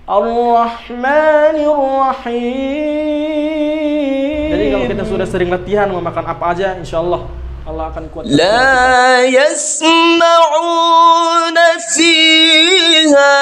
Ar-Rahmanir Rahim. Jadi kalau kita sudah sering latihan mau makan apa aja, insyaallah Allah akan kuat. La yasma'una fiha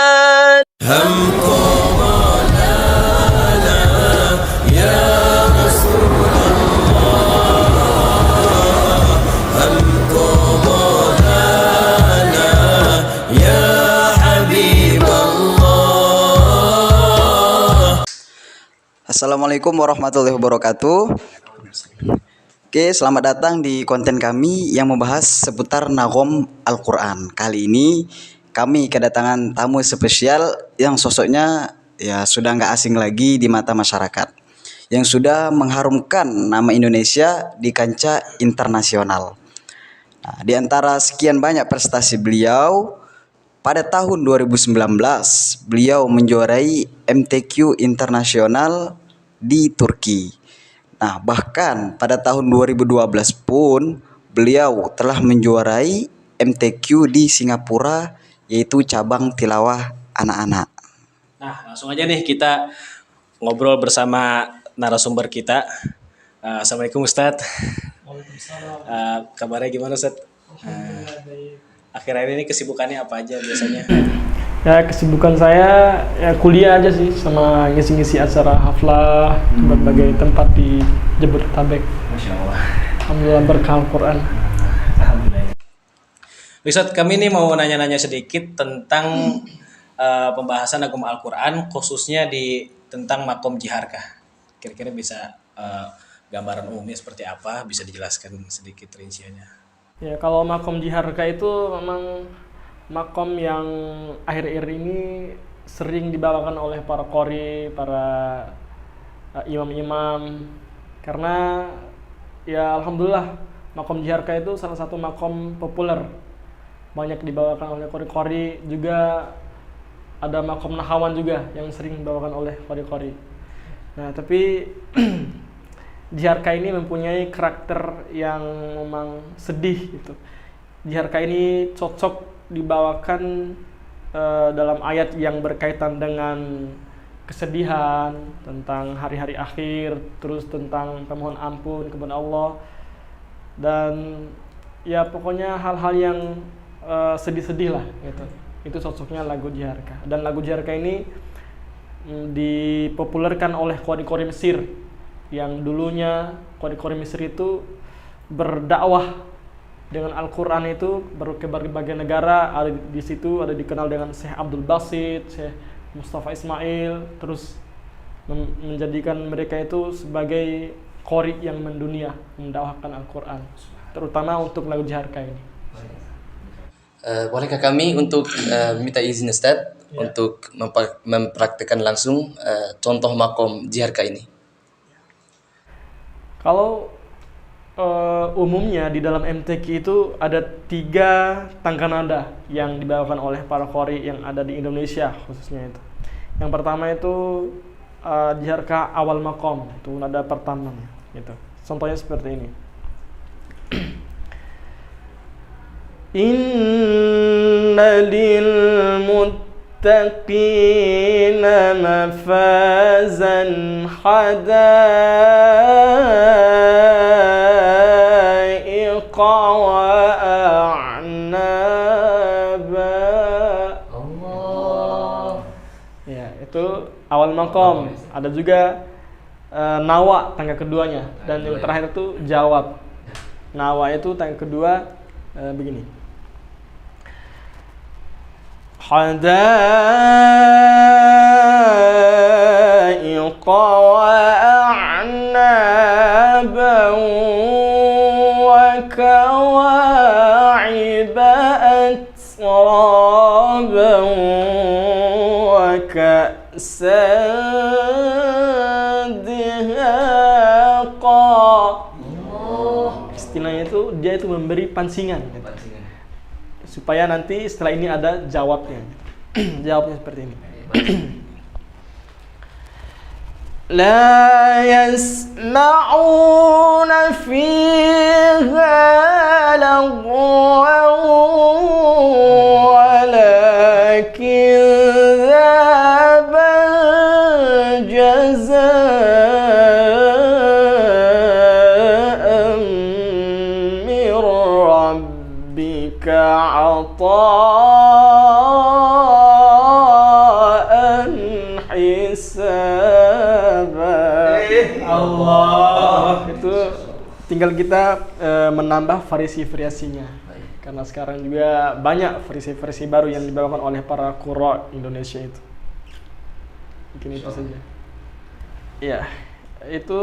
Assalamualaikum warahmatullahi wabarakatuh. Oke, selamat datang di konten kami yang membahas seputar Naghom Al-Quran. Kali ini kami kedatangan tamu spesial yang sosoknya ya sudah nggak asing lagi di mata masyarakat, yang sudah mengharumkan nama Indonesia di kancah internasional. Nah, di antara sekian banyak prestasi beliau, pada tahun 2019 beliau menjuarai MTQ internasional di Turki. Nah, bahkan pada tahun 2012 pun beliau telah menjuarai MTQ di Singapura, yaitu cabang tilawah anak-anak. Nah, langsung aja nih kita ngobrol bersama narasumber kita. Assalamualaikum Ustadz. Waalaikumsalam. Kabarnya gimana Ustadz? Akhir-akhir ini kesibukannya apa aja biasanya? Ya, kesibukan saya ya kuliah aja sih, sama ngisi-ngisi acara haflah ke berbagai tempat di Jabodetabek. Masya Allah. Alhamdulillah berkah Al-Quran. Alhamdulillah. Ustadz, kami ini mau nanya-nanya sedikit tentang pembahasan Naghom Al-Quran, khususnya tentang makom jiharkah. Kira-kira bisa gambaran umumnya seperti apa? Bisa dijelaskan sedikit rinciannya? Ya, kalau makom jiharkah itu memang makom yang akhir-akhir ini sering dibawakan oleh para qori, para imam-imam, karena ya alhamdulillah makom jiharkah itu salah satu makom populer, banyak dibawakan oleh qori-qori. Juga ada makom nahawan juga yang sering dibawakan oleh qori-qori. Nah, tapi jiharkah ini mempunyai karakter yang memang sedih gitu. Jiharkah ini cocok dibawakan dalam ayat yang berkaitan dengan kesedihan, tentang hari-hari akhir, terus tentang pemohon ampun kepada Allah, dan ya pokoknya hal-hal yang sedih-sedih lah gitu. Itu cocoknya lagu jiharkah. Dan lagu jiharkah ini dipopulerkan oleh qori-qori Mesir, yang dulunya qori-qori Mesir itu berdakwah dengan Al-Quran itu ke berbagai negara. Ada di situ, ada dikenal dengan Syekh Abdul Basit, Syekh Mustafa Ismail, terus menjadikan mereka itu sebagai qori yang mendunia, mendakwahkan Al-Quran, terutama untuk lagu jiharkah ini. Bolehkah kami untuk minta izin Ustadz untuk mempraktikkan langsung contoh makom jiharkah ini? Kalau umumnya di dalam MTQ itu ada 3 tangga nada yang dibawakan oleh para qori yang ada di Indonesia khususnya itu. Yang pertama itu jiharkah awal makom, itu nada pertamanya gitu. Contohnya seperti ini. Inna lil muttaqina mafazan ya, itu awal makom. Ada juga nawa tangga keduanya, dan yang terakhir itu jawab. Nawa itu tangga kedua begini. Hadaiqa wa a'naban wa kawa'iba atraban wa ka'san dihaqa. Istilahnya itu dia itu memberi pancingan gitu, supaya nanti setelah ini ada jawabnya. Jawabnya seperti ini. La yasma'una fiha lagwan wa la كذابا Allah. Itu tinggal kita menambah variasi-variasinya. Karena sekarang juga banyak versi-versi baru yang dibawakan oleh para qurra Indonesia itu. Mungkin itu saja. Iya, itu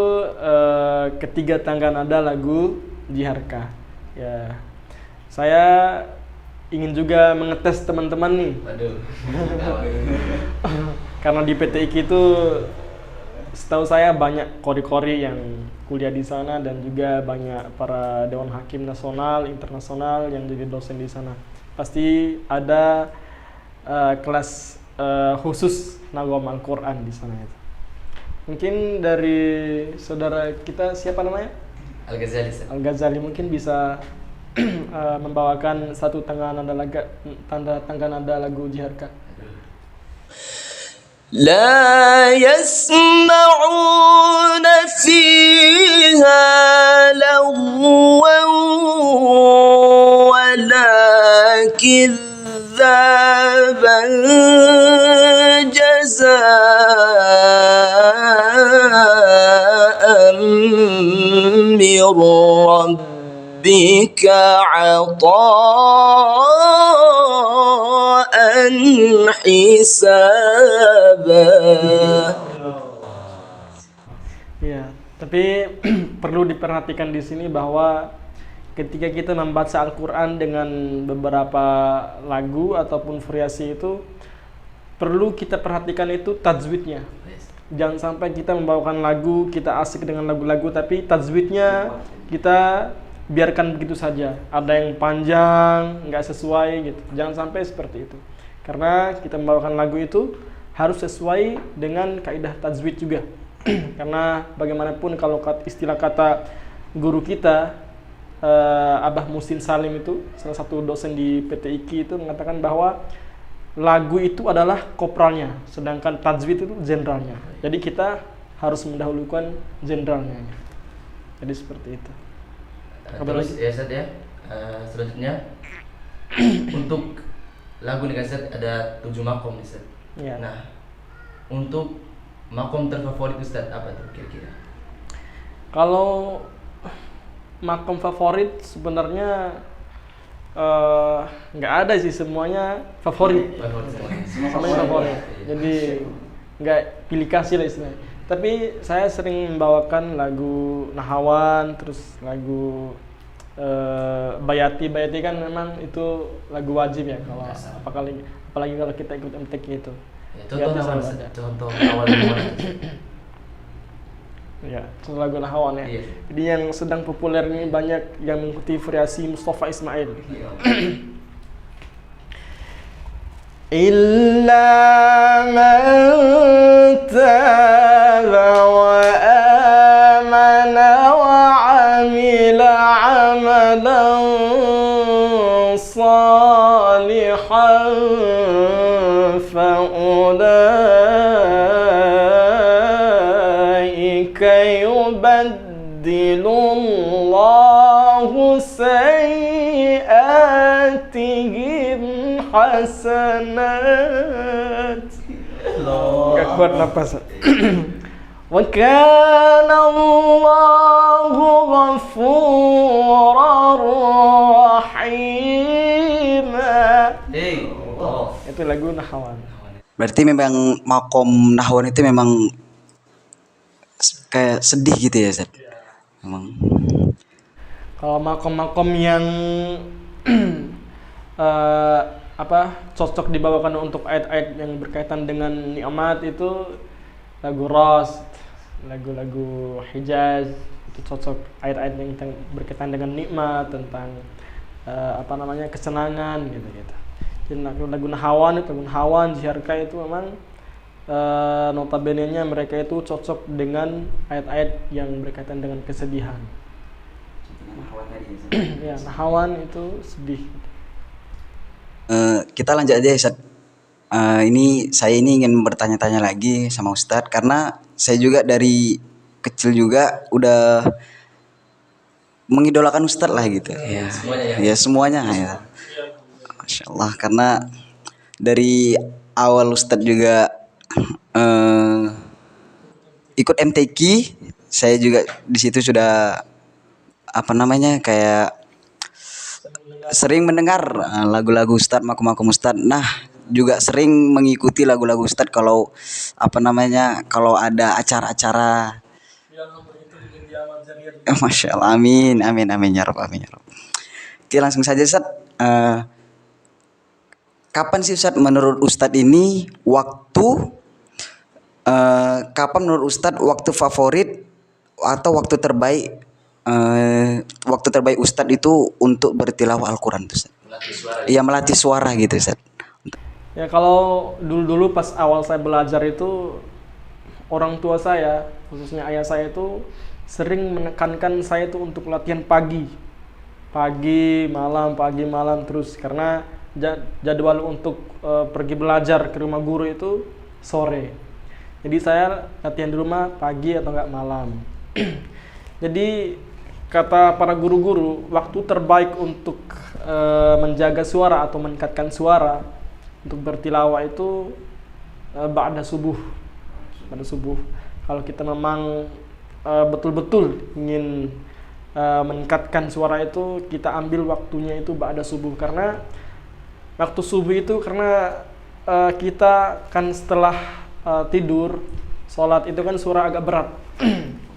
ketiga tangga nada lagu Jiharka. Ya, saya ingin juga mengetes teman-teman nih. Waduh. Karena di PT IKI itu setahu saya banyak kori-kori yang kuliah di sana dan juga banyak para dewan hakim nasional, internasional yang jadi dosen di sana. Pasti ada kelas khusus Nagom Al-Quran di sana itu. Mungkin dari saudara kita siapa namanya? Al-Ghazali, Ustaz. Al-Ghazali mungkin bisa membawakan satu tangga nada lagu Jiharka. لا يسمعون فيها لغوا ولا كذابا جزاء من ربك عطاء حسابا. Ya, tapi perlu diperhatikan di sini bahwa ketika kita membaca Al-Quran dengan beberapa lagu ataupun variasi itu, perlu kita perhatikan itu tajwidnya. Jangan sampai kita membawakan lagu, kita asik dengan lagu-lagu, tapi tajwidnya kita biarkan begitu saja. Ada yang panjang, nggak sesuai gitu. Jangan sampai seperti itu. Karena kita membawakan lagu itu harus sesuai dengan kaidah tajwid juga. Karena bagaimanapun kalau istilah kata guru kita, Abah Musin Salim itu, salah satu dosen di PT IKI itu mengatakan bahwa lagu itu adalah kopralnya, sedangkan tajwid itu jenderalnya. Jadi kita harus mendahulukan jenderalnya. Jadi seperti itu. Terus ya Ustaz ya, selanjutnya untuk lagu nih kan Ustaz ada 7 makom nih Ustaz. Ya. Nah, untuk makom terfavorit Ustaz apa tuh kira-kira? Kalau makom favorit sebenarnya nggak ada sih, semuanya favorit. Semuanya favorit. Jadi nggak pilih kasih lah istilahnya. Tapi saya sering membawakan lagu Nahawan, terus lagu Bayati kan memang itu lagu wajib ya kalau apalagi kalau kita ikut MTQ itu. Ya, contoh awal gimana? Ya, contoh lagu Nahawan ya. Iya. Jadi yang sedang populer ini banyak yang mengikuti variasi Mustafa Ismail. Illa man taba wa amana wa amila amalan salihan fa ulaika yubaddilullahu sayyi'atihim hasanat. Gak kuat napas. Wa kana Allahu ghafurar rahima. Itu lagu Nahawan. Berarti memang makom Nahwan itu memang kayak sedih gitu ya, Ustaz? Memang. Kalau makom-makom yang cocok dibawakan untuk ayat-ayat yang berkaitan dengan nikmat itu lagu Ras, lagu-lagu Hijaz, itu cocok ayat-ayat yang berkaitan dengan nikmat, tentang kesenangan gitu. Jadi lagu Nahawan itu, Nahawan, Jiharka itu memang notabene-nya mereka itu cocok dengan ayat-ayat yang berkaitan dengan kesedihan. Ya, Nahawan itu sedih. Kita lanjut aja Ustaz. Ini saya ingin bertanya-tanya lagi sama Ustadz karena saya juga dari kecil juga udah mengidolakan Ustadz lah gitu. Ya semuanya ya. Masya Allah, karena dari awal Ustadz juga ikut MTQ saya juga di situ sudah apa namanya kayak sering mendengar lagu-lagu Ustadz, makom-makom Ustadz. Nah, juga sering mengikuti lagu-lagu Ustadz kalau apa namanya kalau ada acara-acara. Masya Allah, amin, amin, amin ya Rabb, amin ya Rabb. Oke, langsung saja Ustadz. Kapan sih Ustadz menurut Ustadz ini kapan menurut Ustadz waktu favorit atau waktu terbaik Ustadz itu untuk bertilawah Al-Quran tuh Ustadz? Melatih suara. Iya, melatih suara gitu Ustadz. Ya kalau dulu-dulu pas awal saya belajar itu, orang tua saya, khususnya ayah saya itu sering menekankan saya itu untuk latihan pagi malam terus, karena jadwal untuk pergi belajar ke rumah guru itu sore. Jadi saya latihan di rumah pagi atau enggak malam. Jadi kata para guru-guru, waktu terbaik untuk menjaga suara atau meningkatkan suara untuk bertilawah itu ba'da subuh. Kalau kita memang betul-betul ingin meningkatkan suara itu, kita ambil waktunya itu ba'da subuh, karena waktu subuh itu karena kita kan setelah tidur sholat itu kan suara agak berat.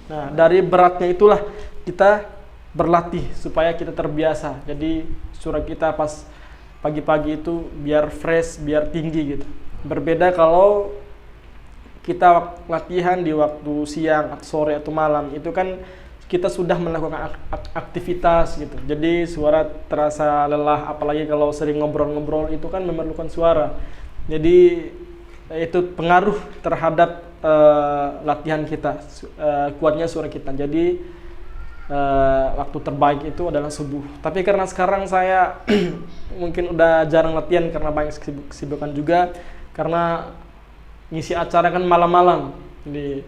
Nah, dari beratnya itulah kita berlatih supaya kita terbiasa. Jadi suara kita pas pagi-pagi itu biar fresh, biar tinggi gitu. Berbeda kalau kita latihan di waktu siang atau sore atau malam, itu kan kita sudah melakukan aktivitas gitu. Jadi suara terasa lelah, apalagi kalau sering ngobrol-ngobrol itu kan memerlukan suara. Jadi itu pengaruh terhadap latihan kita, kuatnya suara kita. Jadi waktu terbaik itu adalah subuh. Tapi karena sekarang saya mungkin udah jarang latihan karena banyak kesibukan juga, karena ngisi acara kan malam-malam. Jadi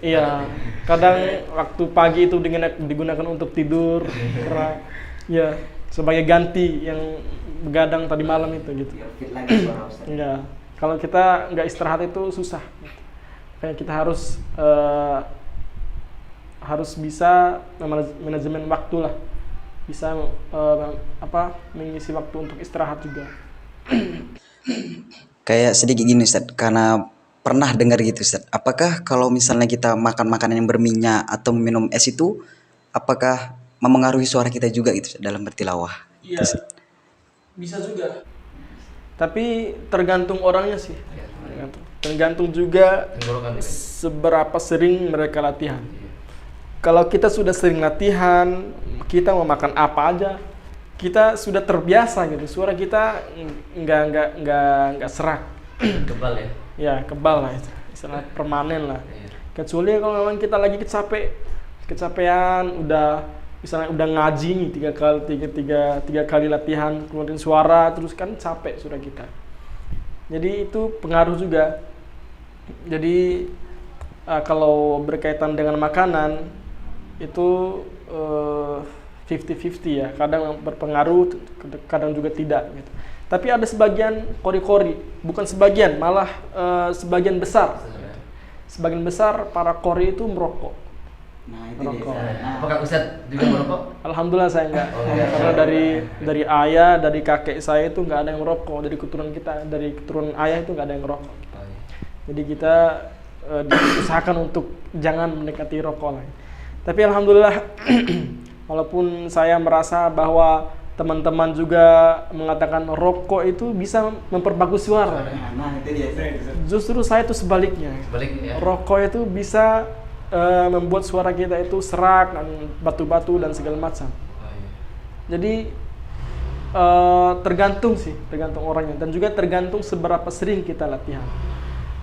iya, kadang waktu pagi itu digunakan untuk tidur, karena ya sebagai ganti yang begadang tadi malam itu gitu. Ya, kalau kita nggak istirahat itu susah. Kayak kita harus bisa manajemen waktu lah, bisa mengisi waktu untuk istirahat juga. Kayak sedikit gini Ustadz, karena pernah dengar gitu Ustadz, apakah kalau misalnya kita makan makanan yang berminyak atau minum es itu, apakah memengaruhi suara kita juga gitu Ustadz, dalam bertilawah? Iya, bisa juga. Tapi tergantung orangnya sih. Tergantung juga seberapa sering mereka latihan. Kalau kita sudah sering latihan, kita mau makan apa aja, kita sudah terbiasa gitu. Suara kita nggak serak. Kebal ya? Ya, kebal lah itu. Istilah permanen lah. Kecuali kalau memang kita lagi kecapean, misalnya udah ngaji nih tiga kali latihan keluarin suara, terus kan capek suara kita. Jadi itu pengaruh juga. Jadi kalau berkaitan dengan makanan itu 50-50 ya, kadang berpengaruh, kadang juga tidak gitu. Tapi ada sebagian kori-kori, bukan sebagian, malah sebagian besar. Sebagian besar para kori itu merokok. Nah, itu Merokok. Apakah Ustadz juga merokok? Alhamdulillah saya enggak. Karena dari ayah, dari kakek saya itu enggak ada yang merokok. Dari keturunan ayah itu enggak ada yang merokok. Jadi kita diusahakan untuk jangan mendekati rokok lah. Tapi alhamdulillah walaupun saya merasa bahwa teman-teman juga mengatakan rokok itu bisa memperbagus suara. Nah, itu dia. Justru saya itu sebaliknya. Sebaliknya ya? Rokok itu bisa membuat suara kita itu serak dan batu-batu dan segala macam. Jadi tergantung orangnya, dan juga tergantung seberapa sering kita latihan.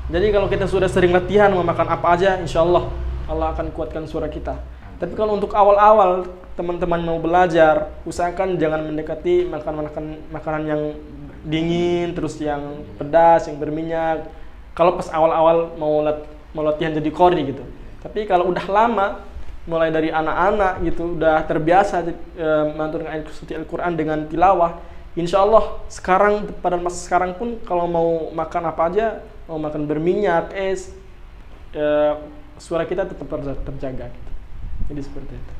Jadi kalau kita sudah sering latihan memakan apa aja, insya Allah akan kuatkan suara kita. Tapi kalau untuk awal-awal teman-teman mau belajar, usahakan jangan mendekati makanan yang dingin, terus yang pedas, yang berminyak. Kalau pas awal-awal mau latihan jadi qori gitu. Tapi kalau udah lama, mulai dari anak-anak gitu, udah terbiasa mengaturkan ayat suci Al-Quran dengan tilawah, insya Allah pada masa sekarang pun kalau mau makan apa aja, mau makan berminyak, es, suara kita tetap terjaga gitu. Jadi seperti itu.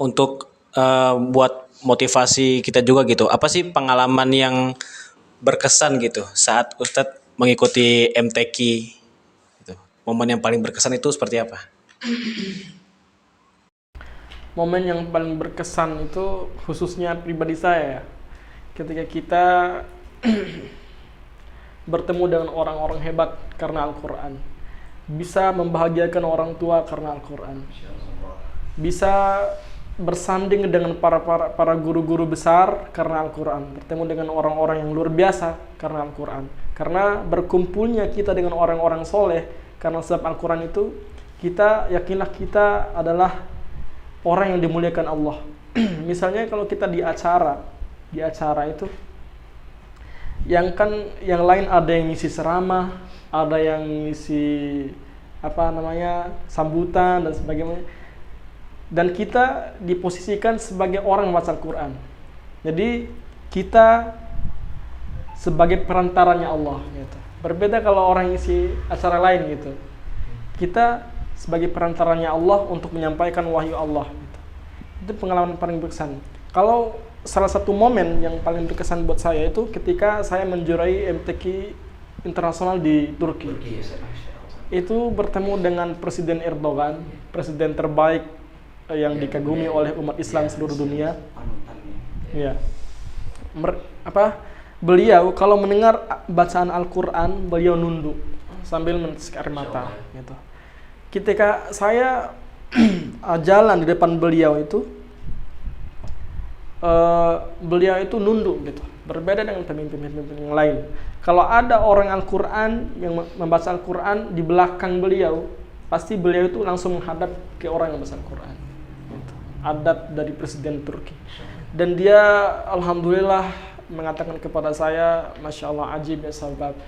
Untuk buat motivasi kita juga gitu, apa sih pengalaman yang berkesan gitu saat Ustadz mengikuti MTQ gitu? Momen yang paling berkesan itu seperti apa? Momen yang paling berkesan itu khususnya pribadi saya ya, ketika kita bertemu dengan orang-orang hebat karena Al-Quran, bisa membahagiakan orang tua karena Al-Quran, bisa bersanding dengan para guru-guru besar karena Al-Quran, bertemu dengan orang-orang yang luar biasa karena Al-Quran, karena berkumpulnya kita dengan orang-orang soleh karena sebab Al-Quran itu, kita yakinlah kita adalah orang yang dimuliakan Allah. Misalnya kalau kita di acara itu, yang lain ada yang ngisi ceramah, ada yang ngisi sambutan dan sebagainya, dan kita diposisikan sebagai orang membaca Al-Quran. Jadi kita sebagai perantaranya Allah gitu. Berbeda kalau orang ngisi acara lain gitu, kita sebagai perantaranya Allah untuk menyampaikan wahyu Allah gitu. Itu pengalaman paling berkesan. Kalau salah satu momen yang paling berkesan buat saya itu ketika saya menjuarai MTQ internasional di Turki. Itu bertemu dengan Presiden Erdogan, presiden terbaik yang dikagumi oleh umat Islam seluruh dunia. Ya. Beliau kalau mendengar bacaan Al-Quran, beliau nunduk sambil menetes air mata gitu. Ketika saya jalan di depan beliau itu, beliau itu nunduk gitu. Berbeda dengan pemimpin-pemimpin yang lain. Kalau ada orang Al-Quran yang membaca Al-Quran di belakang beliau, pasti beliau itu langsung menghadap ke orang yang membaca Al-Quran gitu. Adab dari Presiden Turki. Dan dia alhamdulillah mengatakan kepada saya, Masya Allah, ajib ya sahabat.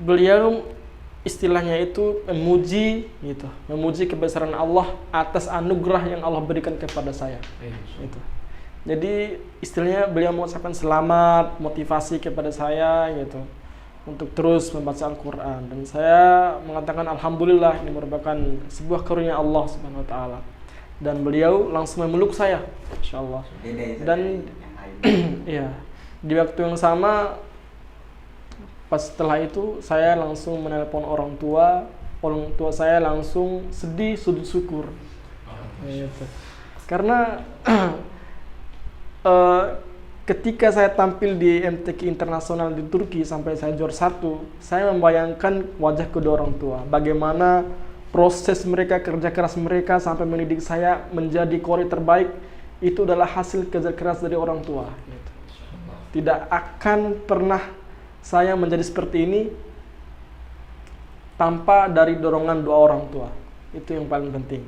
Beliau istilahnya itu memuji kebesaran Allah atas anugerah yang Allah berikan kepada saya. Gitu. Jadi istilahnya beliau mengucapkan selamat, motivasi kepada saya gitu untuk terus membaca Al-Quran, dan saya mengatakan alhamdulillah, ini merupakan sebuah karunia Allah Subhanahu wa taala. Dan beliau langsung memeluk saya, insyaallah. Dan iya, di waktu yang sama pas setelah itu saya langsung menelpon orang tua saya langsung sedih, sujud syukur. Gitu. Karena ketika saya tampil di MTQ internasional di Turki sampai saya juara 1, saya membayangkan wajah kedua orang tua, bagaimana proses mereka, kerja keras mereka sampai mendidik saya menjadi qori terbaik. Itu adalah hasil kerja keras dari orang tua gitu. Tidak akan pernah saya menjadi seperti ini tanpa dari dorongan doa orang tua. Itu yang paling penting.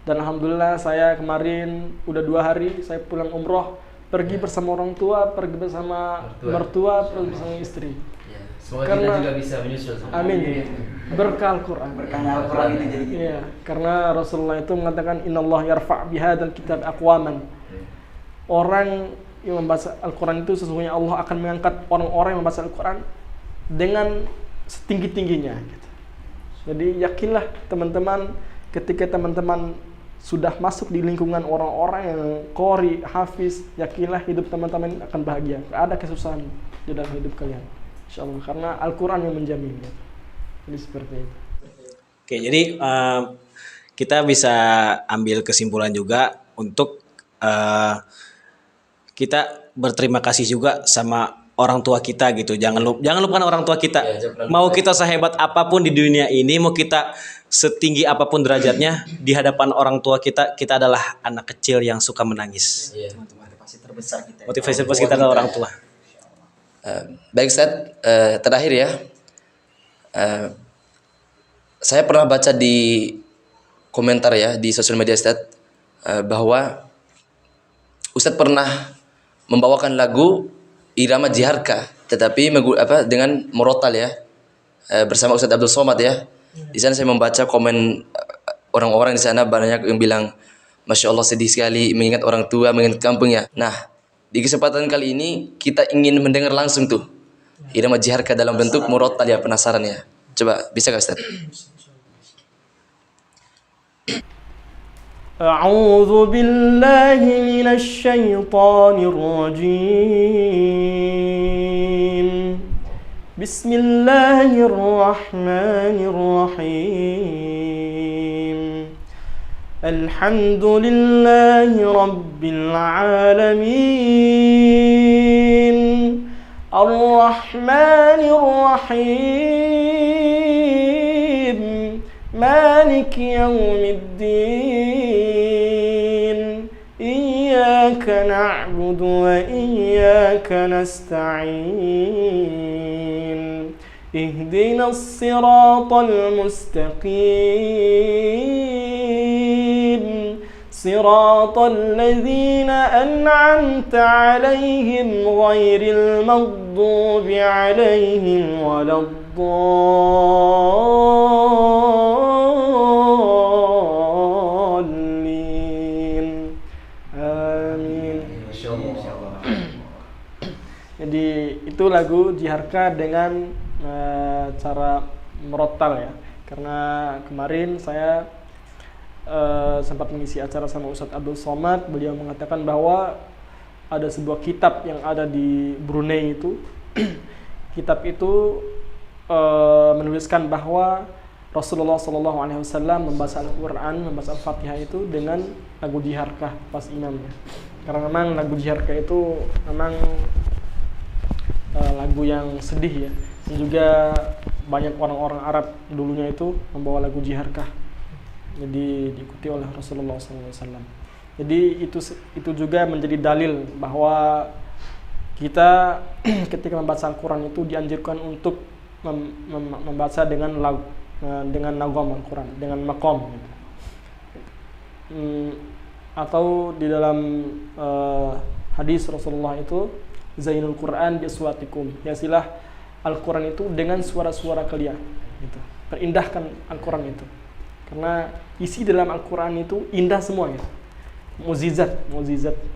Dan alhamdulillah saya kemarin udah 2 hari saya pulang umroh, pergi bersama orang tua, pergi bersama mertua, pergi bersama istri. Ya. Semoga kita juga bisa menyusul. Amin. Berkah Al-Quran. Berkahnya Al-Quran itu jadi. Iya, karena Rasulullah itu mengatakan Innallah yarfa' bihadzal kitab aqwaman. Orang yang membaca Al-Quran itu sesungguhnya Allah akan mengangkat orang-orang yang membaca Al-Quran dengan setinggi-tingginya gitu. Jadi yakinlah teman-teman, ketika teman-teman sudah masuk di lingkungan orang-orang yang qori, hafiz, yakinlah hidup teman-teman akan bahagia. Tidak ada kesusahan di dalam hidup kalian, insyaallah, karena Al-Quran yang menjamin gitu. Jadi seperti itu. Oke, jadi kita bisa ambil kesimpulan juga untuk kita berterima kasih juga sama orang tua kita gitu. Jangan lupakan orang tua kita. Mau kita sehebat apapun di dunia ini, mau kita setinggi apapun derajatnya, di hadapan orang tua kita adalah anak kecil yang suka menangis. Motivasi terbesar kita. Motivasi terbesar kita adalah orang tua. Baik Ustaz, terakhir ya. Saya pernah baca di komentar ya di sosial media Ustaz, bahwa Ustaz pernah membawakan lagu irama Jiharka, tetapi dengan murotal ya, bersama Ustaz Abdul Somad ya. Di sana saya membaca komen orang-orang di sana, banyak yang bilang, Masya Allah sedih sekali mengingat orang tua, mengingat kampung ya. Nah, di kesempatan kali ini kita ingin mendengar langsung tuh irama Jiharka dalam bentuk murotal ya, penasaran ya. Coba bisa gak Ustaz? أعوذ بالله من الشيطان الرجيم بسم الله الرحمن الرحيم الحمد لله رب العالمين الرحمن الرحيم مالك يوم الدين إياك نعبد وإياك نستعين اهدنا الصراط المستقيم صراط الذين أنعمت عليهم غير المغضوب عليهم ولا الضالين آمين. Jadi itu lagu Jiharka dengan cara merotal ya. Karena kemarin saya sempat mengisi acara sama Ustadz Abdul Somad, beliau mengatakan bahwa ada sebuah kitab yang ada di Brunei itu. Kitab itu menuliskan bahwa Rasulullah SAW membaca Al-Quran, membaca Al-Fatihah itu dengan lagu Jiharkah pas imamnya. Karena memang lagu Jiharkah itu memang lagu yang sedih ya. Dan juga banyak orang-orang Arab dulunya itu membawa lagu Jiharkah. Jadi diikuti oleh Rasulullah SAW. Jadi itu juga menjadi dalil bahwa kita ketika membaca Al-Quran itu dianjurkan untuk membaca dengan nagom Al-Quran, dengan makom gitu. Atau di dalam hadis Rasulullah itu Zainul Quran bi aswatikum, hiasilah Al-Quran itu dengan suara-suara kalian gitu. Perindahkan Al-Quran itu. Karena isi dalam Al-Quran itu indah semua gitu. Mukjizat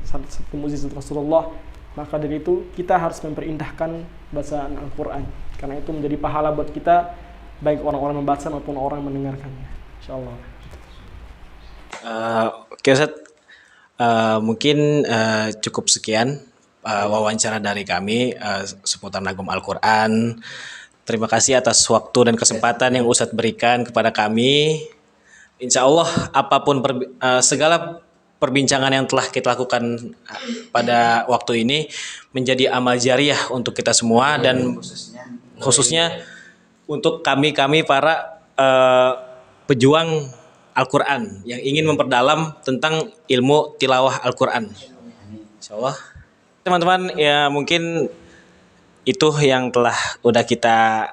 satu mukjizat Rasulullah. Maka dari itu kita harus memperindahkan bacaan Al-Quran. Karena itu menjadi pahala buat kita, baik orang-orang membaca maupun orang mendengarkannya. InsyaAllah. Oke Ustaz, mungkin cukup sekian wawancara dari kami seputar Nagom Al-Quran. Terima kasih atas waktu dan kesempatan yang Ustadz berikan kepada kami. Insya Allah apapun segala perbincangan yang telah kita lakukan pada waktu ini menjadi amal jariah untuk kita semua dan khususnya untuk kami para pejuang Al-Quran yang ingin memperdalam tentang ilmu tilawah Al-Quran. Insya Allah teman-teman, ya mungkin itu yang telah udah kita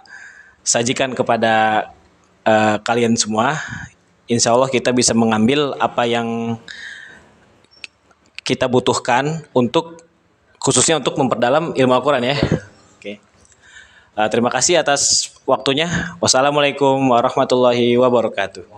sajikan kepada kalian semua. Insya Allah kita bisa mengambil apa yang kita butuhkan untuk khususnya untuk memperdalam ilmu Al-Quran ya. Oke. Terima kasih atas waktunya. Wassalamualaikum warahmatullahi wabarakatuh.